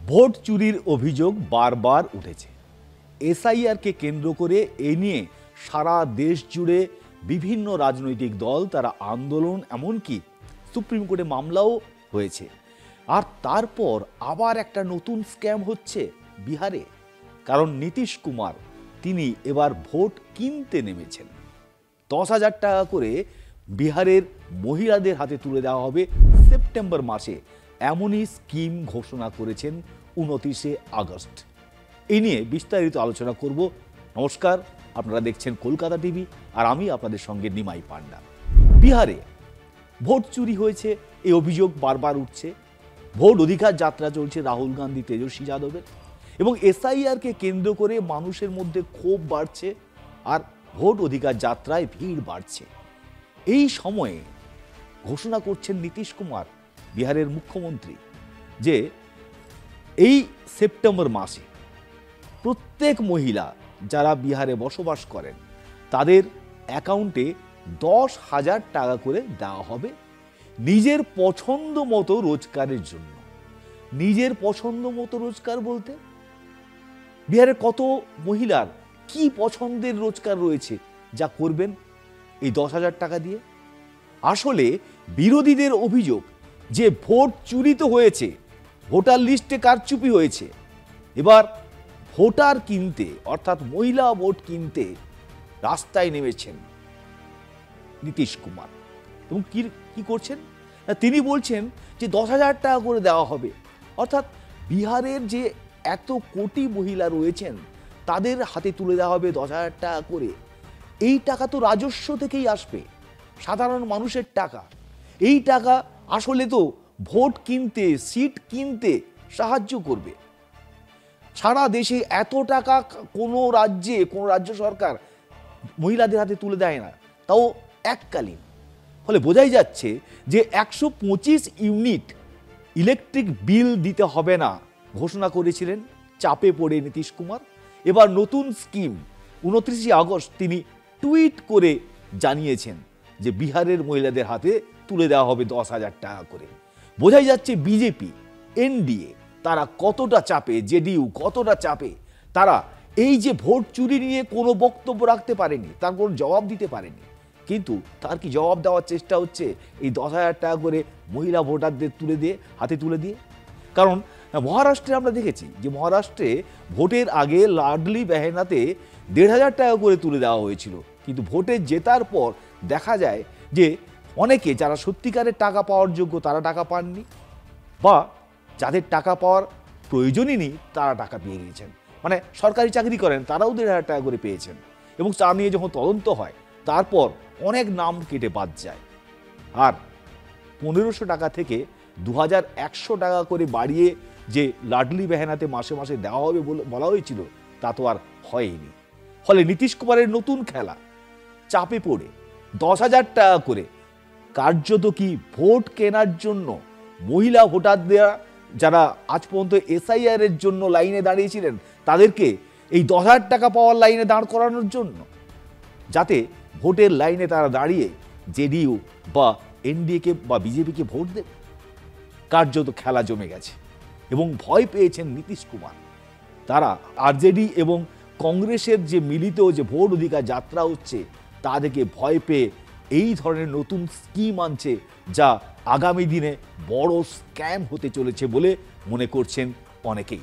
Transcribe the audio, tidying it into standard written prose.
Vote চুরির অভিযোগ বারবার উঠেছে। এসআইআরকে কেন্দ্র করে এ নিয়ে সারা দেশ জুড়ে বিভিন্ন রাজনৈতিক দল তারা আন্দোলন, এমনকি সুপ্রিম কোর্টে মামলাও হয়েছে। আর তারপর আবার একটা নতুন স্ক্যাম হচ্ছে বিহারে, কারণ নীতিশ কুমার তিনি এবার ভোট কিনতে নেমেছেন। 10,000 টাকা করে বিহারের মহিলাদের হাতে তুলে দেওয়া হবে সেপ্টেম্বর মাসে, এমনই স্কিম ঘোষণা করেছেন 29শে আগস্ট। এই নিয়ে বিস্তারিত আলোচনা করব। নমস্কার, আপনারা দেখছেন কলকাতা টিভি, আর আমি আপনাদের সঙ্গে নিমাই পান্ডা। বিহারে ভোট চুরি হয়েছে এই অভিযোগ বারবার উঠছে। ভোট অধিকার যাত্রা চলছে রাহুল গান্ধী, তেজস্বী যাদবের, এবং এসআইআরকে কেন্দ্র করে মানুষের মধ্যে ক্ষোভ বাড়ছে আর ভোট অধিকার যাত্রায় ভিড় বাড়ছে। এই সময়ে ঘোষণা করছেন নীতিশ কুমার, বিহারের মুখ্যমন্ত্রী, যে এই সেপ্টেম্বর মাসে প্রত্যেক মহিলা যারা বিহারে বসবাস করেন তাদের অ্যাকাউন্টে 10,000 টাকা করে দেওয়া হবে নিজের পছন্দ মতো রোজগারের জন্য। নিজের পছন্দ মতো রোজগার বলতে বিহারের কত মহিলার কি পছন্দের রোজগার রয়েছে যা করবেন এই 10,000 টাকা দিয়ে? আসলে বিরোধীদের অভিযোগ যে ভোট চুরি তো হয়েছে, ভোটার লিস্টে কারচুপি হয়েছে, এবার ভোটার কিনতে অর্থাৎ মহিলা ভোট কিনতে রাস্তায় নেমেছেন নীতিশ কুমার। এবং কি করছেন? তিনি বলছেন যে 10,000 টাকা করে দেওয়া হবে, অর্থাৎ বিহারের যে এত কোটি মহিলা রয়েছেন তাদের হাতে তুলে দেওয়া হবে 10,000 টাকা করে। এই টাকা তো রাজস্ব থেকেই আসবে, সাধারণ মানুষের টাকা। এই টাকা আসলে তো ভোট কিনতে, সিট কিনতে সাহায্য করবে। সারা দেশে এত টাকা কোনো রাজ্যে, কোনো রাজ্য সরকার মহিলাদের হাতে তুলে দেয় না, তাও এককালীন। ফলে বোঝাই যাচ্ছে যে 125 ইউনিট ইলেকট্রিক বিল দিতে হবে না ঘোষণা করেছিলেন, চাপে পড়ে নীতিশ কুমার। এবার নতুন স্কিম 29শে আগস্ট তিনি টুইট করে জানিয়েছেন যে বিহারের মহিলাদের হাতে তুলে দেওয়া হবে 10,000 টাকা করে। বোঝাই যাচ্ছে বিজেপি, এনডিএ তারা কতটা চাপে, জেডিইউ কতটা চাপে। তারা এই যে ভোট চুরি নিয়ে কোনো বক্তব্য রাখতে পারেনি, তার কোনো জবাব দিতে পারেনি, কিন্তু তার কি জবাব দেওয়ার চেষ্টা হচ্ছে এই 10,000 টাকা করে মহিলা ভোটারদের হাতে তুলে দিয়ে। কারণ মহারাষ্ট্রে আমরা দেখেছি যে মহারাষ্ট্রে ভোটের আগে লাডলি বেহেনাতে 1,500 টাকা করে তুলে দেওয়া হয়েছিল, কিন্তু ভোটে জেতার পর দেখা যায় যে অনেকে যারা সত্যিকারের টাকা পাওয়ার যোগ্য তারা টাকা পাননি, বা যাদের টাকা পাওয়ার প্রয়োজনই নেই তারা টাকা পেয়ে গিয়েছেন। মানে সরকারি চাকরি করেন তারাও 1,500 টাকা করে পেয়েছেন। এবং তা নিয়ে যখন তদন্ত হয় তারপর অনেক নাম কেটে বাদ যায়। আর 1,500 টাকা থেকে 2,100 টাকা করে বাড়িয়ে যে লাডলি বেহেনাতে মাসে মাসে দেওয়া হবে বলা হয়েছিল তা তো আর হয়নি। ফলে নীতিশ কুমারের নতুন খেলা, চাপে পড়ে 10,000 টাকা করে কার্যত কি ভোট কেনার জন্য মহিলা ভোটারদের যারা আজ পর্যন্ত এসআইআর এর জন্য লাইনে দাঁড়িয়েছিলেন তাদেরকে এই 10,000 টাকা পাওয়ার লাইনে দাঁড় করানোর জন্য, যাতে ভোটের লাইনে তারা দাঁড়িয়ে জেডিইউ বা এনডিএকে বা বিজেপিকে ভোট দেবে। কার্যত খেলা জমে গেছে এবং ভয় পেয়েছেন নীতিশ কুমার। তারা আরজেডি এবং কংগ্রেসের যে মিলিত যে ভোট অধিকার যাত্রা হচ্ছে তা থেকে ভয় পেয়ে এই ধরনের নতুন স্কিম আনছে, যা আগামী দিনে বড় স্ক্যাম হতে চলেছে বলে মনে করছেন অনেকেই।